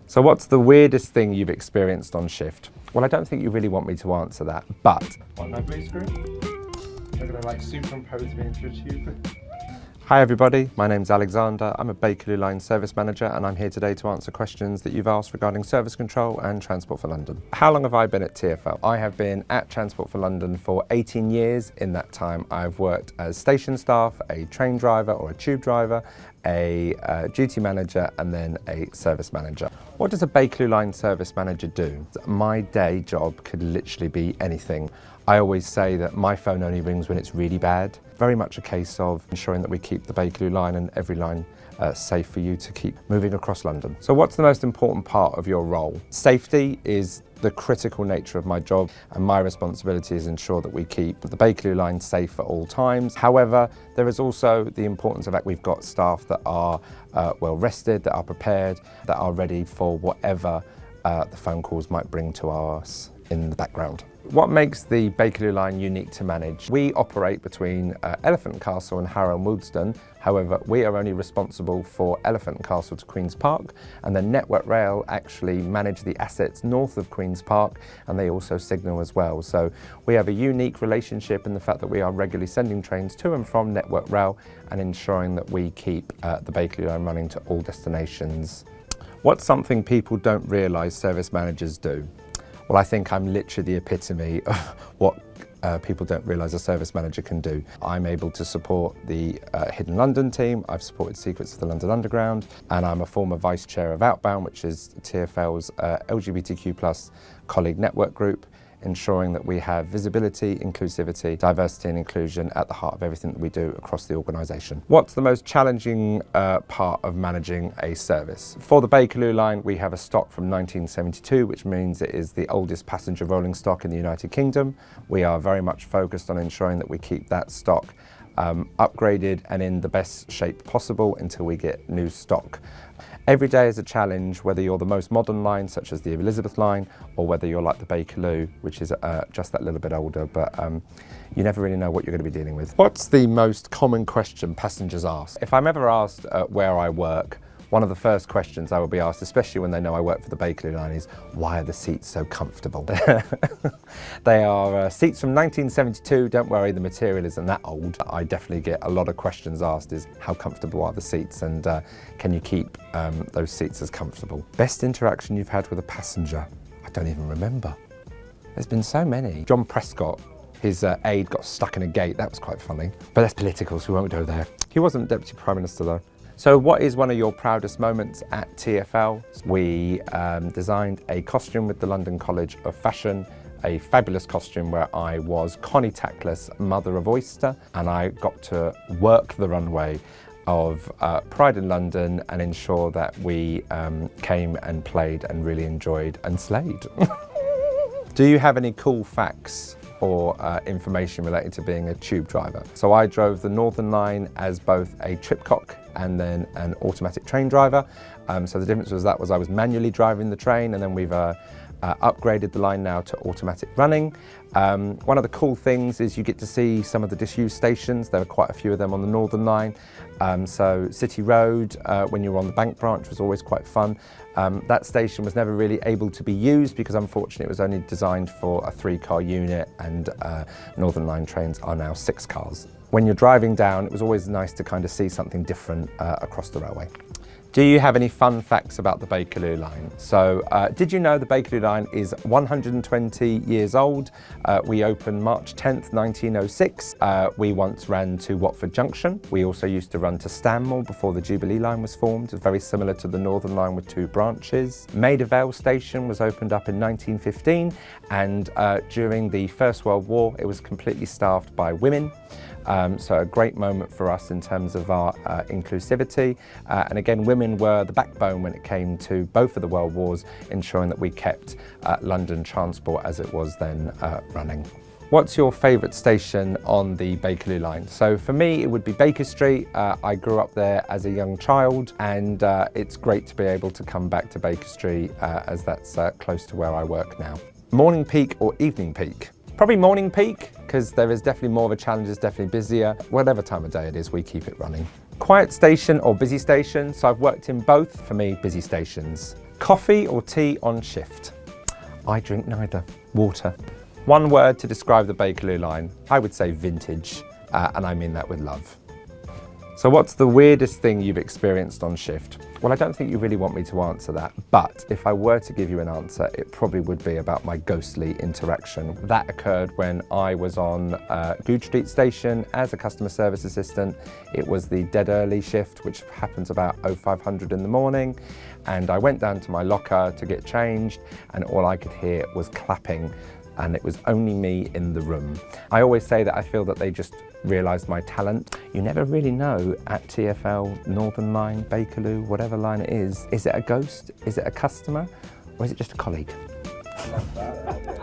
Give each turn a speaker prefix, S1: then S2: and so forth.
S1: So what's the weirdest thing you've experienced on shift? Well, I don't think you really want me to answer that, but...
S2: On my blue screen, they're going to like superimpose me into a tube.
S1: Hi everybody, my name's Alexander. I'm a Bakerloo line service manager and I'm here today to answer questions that you've asked regarding service control and Transport for London. How long have I been at TfL? I have been at Transport for London for 18 years. In that time I've worked as station staff, a train driver or a tube driver, a duty manager and then a service manager. What does a Bakerloo line service manager do? My day job could literally be anything. I always say that my phone only rings when it's really bad. Very much a case of ensuring that we keep the Bakerloo line and every line safe for you to keep moving across London. So what's the most important part of your role? Safety is the critical nature of my job, and my responsibility is ensure that we keep the Bakerloo line safe at all times. However, there is also the importance of that we've got staff that are well rested, that are prepared, that are ready for whatever the phone calls might bring to us in the background. What makes the Bakerloo line unique to manage? We operate between Elephant and Castle and Harrow and Willesden. However, we are only responsible for Elephant and Castle to Queen's Park, and then Network Rail actually manage the assets north of Queen's Park, and they also signal as well. So we have a unique relationship in the fact that we are regularly sending trains to and from Network Rail and ensuring that we keep the Bakerloo line running to all destinations. What's something people don't realise service managers do? Well, I think I'm literally the epitome of what people don't realise a service manager can do. I'm able to support the Hidden London team, I've supported Secrets of the London Underground, and I'm a former vice chair of Outbound, which is TfL's LGBTQ+ colleague network group, ensuring that we have visibility, inclusivity, diversity and inclusion at the heart of everything that we do across the organisation. What's the most challenging part of managing a service? For the Bakerloo line, we have a stock from 1972, which means it is the oldest passenger rolling stock in the United Kingdom. We are very much focused on ensuring that we keep that stock upgraded and in the best shape possible until we get new stock. Every day is a challenge, whether you're the most modern line, such as the Elizabeth line, or whether you're like the Bakerloo, which is just that little bit older, but you never really know what you're going to be dealing with. What's the most common question passengers ask? If I'm ever asked where I work, one of the first questions I will be asked, especially when they know I work for the Bakerloo line, is why are the seats so comfortable? They are seats from 1972, don't worry, the material isn't that old. I definitely get a lot of questions asked is how comfortable are the seats, and can you keep those seats as comfortable? Best interaction you've had with a passenger? I don't even remember. There's been so many. John Prescott, his aide got stuck in a gate, that was quite funny. But that's political, so we won't go there. He wasn't Deputy Prime Minister though. So what is one of your proudest moments at TfL? We designed a costume with the London College of Fashion, a fabulous costume where I was Connie Tackless, Mother of Oyster, and I got to work the runway of Pride in London and ensure that we came and played and really enjoyed and slayed. Do you have any cool facts or information related to being a tube driver? So I drove the Northern Line as both a tripcock and then an automatic train driver. So the difference was I was manually driving the train, and then we've upgraded the line now to automatic running. One of the cool things is you get to see some of the disused stations. There are quite a few of them on the Northern Line. So City Road, when you were on the Bank branch, was always quite fun. That station was never really able to be used because unfortunately it was only designed for a 3-car unit, and Northern Line trains are now 6 cars. When you're driving down, it was always nice to kind of see something different across the railway. Do you have any fun facts about the Bakerloo line? So, did you know the Bakerloo line is 120 years old? We opened March 10th, 1906. We once ran to Watford Junction. We also used to run to Stanmore before the Jubilee line was formed, very similar to the Northern Line with 2 branches. Maida Vale Station was opened up in 1915, and during the First World War, it was completely staffed by women. So a great moment for us in terms of our inclusivity. And again, women were the backbone when it came to both of the World Wars, ensuring that we kept London transport as it was then running. What's your favourite station on the Bakerloo line? So for me, it would be Baker Street. I grew up there as a young child, and it's great to be able to come back to Baker Street as that's close to where I work now. Morning peak or evening peak? Probably morning peak, because there is definitely more of a challenge, it's definitely busier. Whatever time of day it is, we keep it running. Quiet station or busy station? So I've worked in both. For me, busy stations. Coffee or tea on shift? I drink neither. Water. One word to describe the Bakerloo line, I would say vintage, and I mean that with love. So what's the weirdest thing you've experienced on shift? Well, I don't think you really want me to answer that, but if I were to give you an answer, it probably would be about my ghostly interaction. That occurred when I was on Goode Street Station as a customer service assistant. It was the dead early shift, which happens about 0500 in the morning, and I went down to my locker to get changed, and all I could hear was clapping, and it was only me in the room. I always say that I feel that they just realised my talent. You never really know at TfL, Northern Line, Bakerloo, whatever line it is it a ghost? Is it a customer? Or is it just a colleague?
S2: Love that.